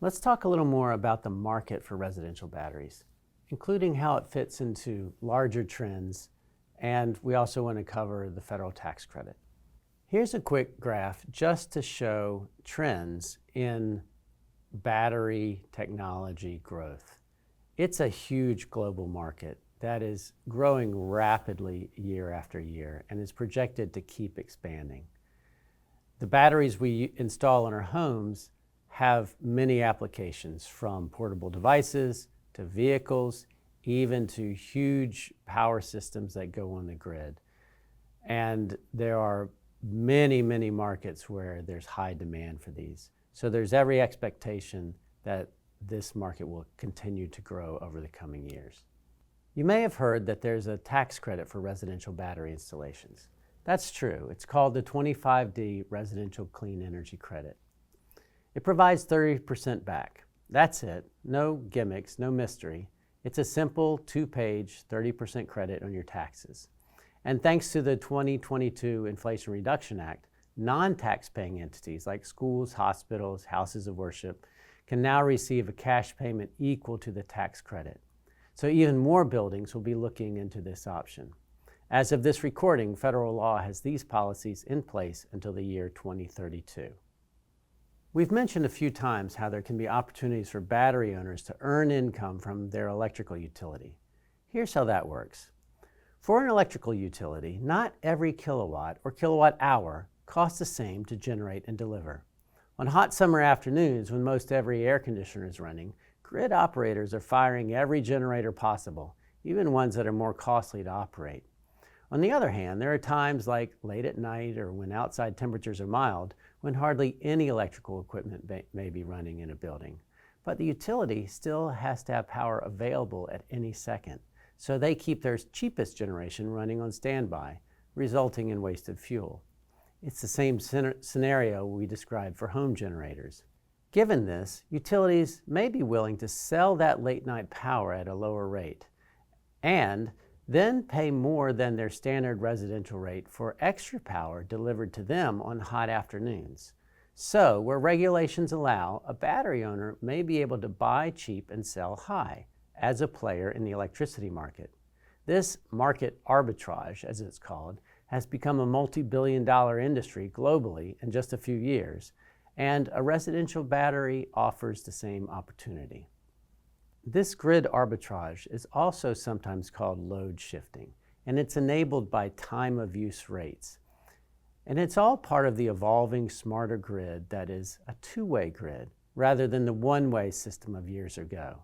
Let's talk a little more about the market for residential batteries, including how it fits into larger trends, and we also want to cover the federal tax credit. Here's a quick graph just to show trends in battery technology growth. It's a huge global market that is growing rapidly year after year and is projected to keep expanding. The batteries we install in our homes have many applications, from portable devices to vehicles, even to huge power systems that go on the grid. And there are many, many markets where there's high demand for these. So there's every expectation that this market will continue to grow over the coming years. You may have heard that there's a tax credit for residential battery installations. That's true. It's called the 25D Residential Clean Energy Credit. It provides 30% back. That's it. No gimmicks, no mystery. It's a simple 2-page 30% credit on your taxes. And thanks to the 2022 Inflation Reduction Act, non-tax-paying entities like schools, hospitals, houses of worship can now receive a cash payment equal to the tax credit. So even more buildings will be looking into this option. As of this recording, federal law has these policies in place until the year 2032. We've mentioned a few times how there can be opportunities for battery owners to earn income from their electrical utility. Here's how that works. For an electrical utility, not every kilowatt or kilowatt hour costs the same to generate and deliver. On hot summer afternoons, when most every air conditioner is running, grid operators are firing every generator possible, even ones that are more costly to operate. On the other hand, there are times like late at night or when outside temperatures are mild, when hardly any electrical equipment may be running in a building. But the utility still has to have power available at any second, so they keep their cheapest generation running on standby, resulting in wasted fuel. It's the same scenario we described for home generators. Given this, utilities may be willing to sell that late night power at a lower rate and then pay more than their standard residential rate for extra power delivered to them on hot afternoons. So, where regulations allow, a battery owner may be able to buy cheap and sell high as a player in the electricity market. This market arbitrage, as it's called, has become a multi-billion-dollar industry globally in just a few years, and a residential battery offers the same opportunity. This grid arbitrage is also sometimes called load shifting, and it's enabled by time of use rates. And it's all part of the evolving smarter grid that is a two-way grid rather than the one-way system of years ago.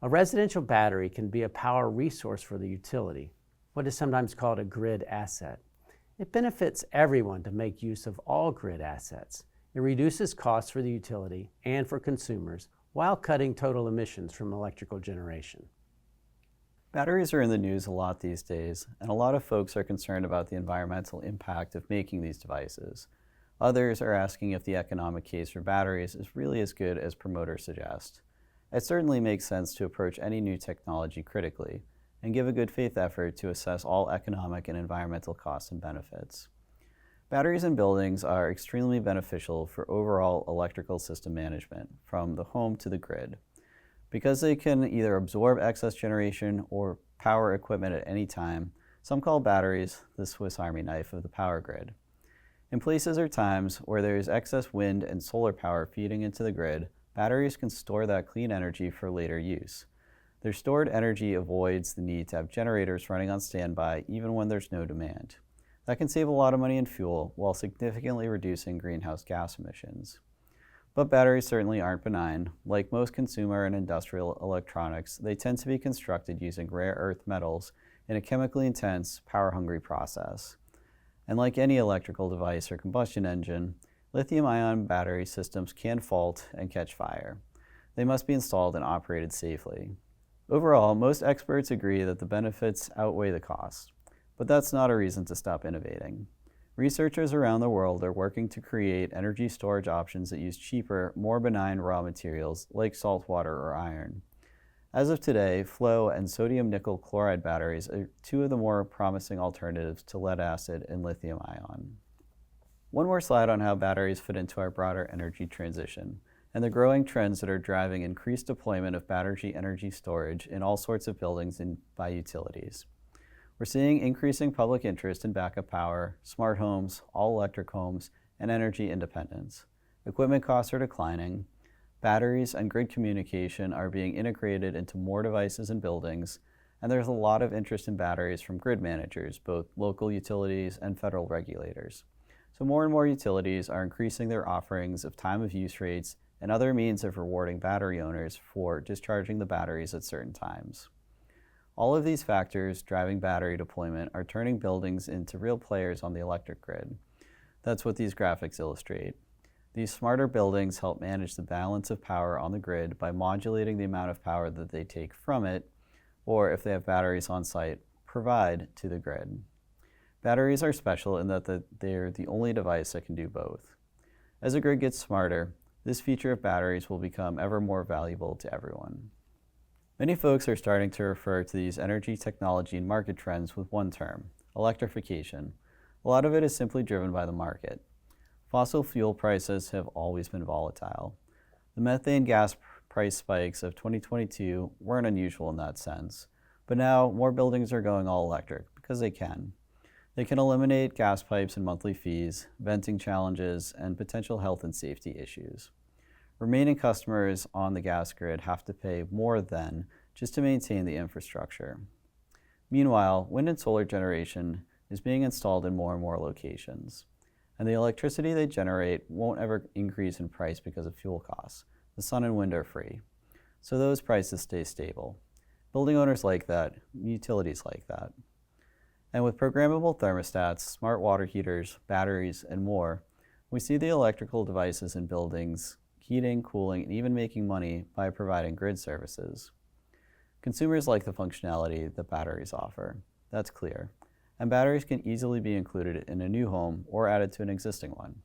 A residential battery can be a power resource for the utility, what is sometimes called a grid asset. It benefits everyone to make use of all grid assets. It reduces costs for the utility and for consumers while cutting total emissions from electrical generation. Batteries are in the news a lot these days, and a lot of folks are concerned about the environmental impact of making these devices. Others are asking if the economic case for batteries is really as good as promoters suggest. It certainly makes sense to approach any new technology critically and give a good faith effort to assess all economic and environmental costs and benefits. Batteries in buildings are extremely beneficial for overall electrical system management, from the home to the grid. Because they can either absorb excess generation or power equipment at any time, some call batteries the Swiss Army knife of the power grid. In places or times where there is excess wind and solar power feeding into the grid, batteries can store that clean energy for later use. Their stored energy avoids the need to have generators running on standby even when there's no demand. That can save a lot of money in fuel while significantly reducing greenhouse gas emissions. But batteries certainly aren't benign. Like most consumer and industrial electronics, they tend to be constructed using rare earth metals in a chemically intense, power-hungry process. And like any electrical device or combustion engine, lithium-ion battery systems can fault and catch fire. They must be installed and operated safely. Overall, most experts agree that the benefits outweigh the costs. But that's not a reason to stop innovating. Researchers around the world are working to create energy storage options that use cheaper, more benign raw materials like salt water or iron. As of today, flow and sodium nickel chloride batteries are two of the more promising alternatives to lead acid and lithium ion. One more slide on how batteries fit into our broader energy transition. and the growing trends that are driving increased deployment of battery energy storage in all sorts of buildings and by utilities. We're seeing increasing public interest in backup power, smart homes, all-electric homes, and energy independence. Equipment costs are declining, batteries and grid communication are being integrated into more devices and buildings, and there's a lot of interest in batteries from grid managers, both local utilities and federal regulators. So more and more utilities are increasing their offerings of time of use rates and other means of rewarding battery owners for discharging the batteries at certain times. All of these factors driving battery deployment are turning buildings into real players on the electric grid. That's what these graphics illustrate. These smarter buildings help manage the balance of power on the grid by modulating the amount of power that they take from it, or if they have batteries on site, provide to the grid. Batteries are special in that they're the only device that can do both. As the grid gets smarter, this feature of batteries will become ever more valuable to everyone. Many folks are starting to refer to these energy technology and market trends with one term, electrification. A lot of it is simply driven by the market. Fossil fuel prices have always been volatile. The methane gas price spikes of 2022 weren't unusual in that sense, but now more buildings are going all electric because they can. They can eliminate gas pipes and monthly fees, venting challenges, and potential health and safety issues. Remaining customers on the gas grid have to pay more than just to maintain the infrastructure. Meanwhile, wind and solar generation is being installed in more and more locations, and the electricity they generate won't ever increase in price because of fuel costs. The sun and wind are free, so those prices stay stable. Building owners like that, utilities like that. And with programmable thermostats, smart water heaters, batteries, and more, we see the electrical devices in buildings heating, cooling, and even making money by providing grid services. Consumers like the functionality that batteries offer. That's clear. And batteries can easily be included in a new home or added to an existing one.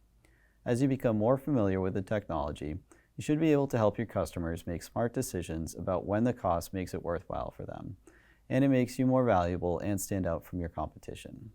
As you become more familiar with the technology, you should be able to help your customers make smart decisions about when the cost makes it worthwhile for them, and it makes you more valuable and stand out from your competition.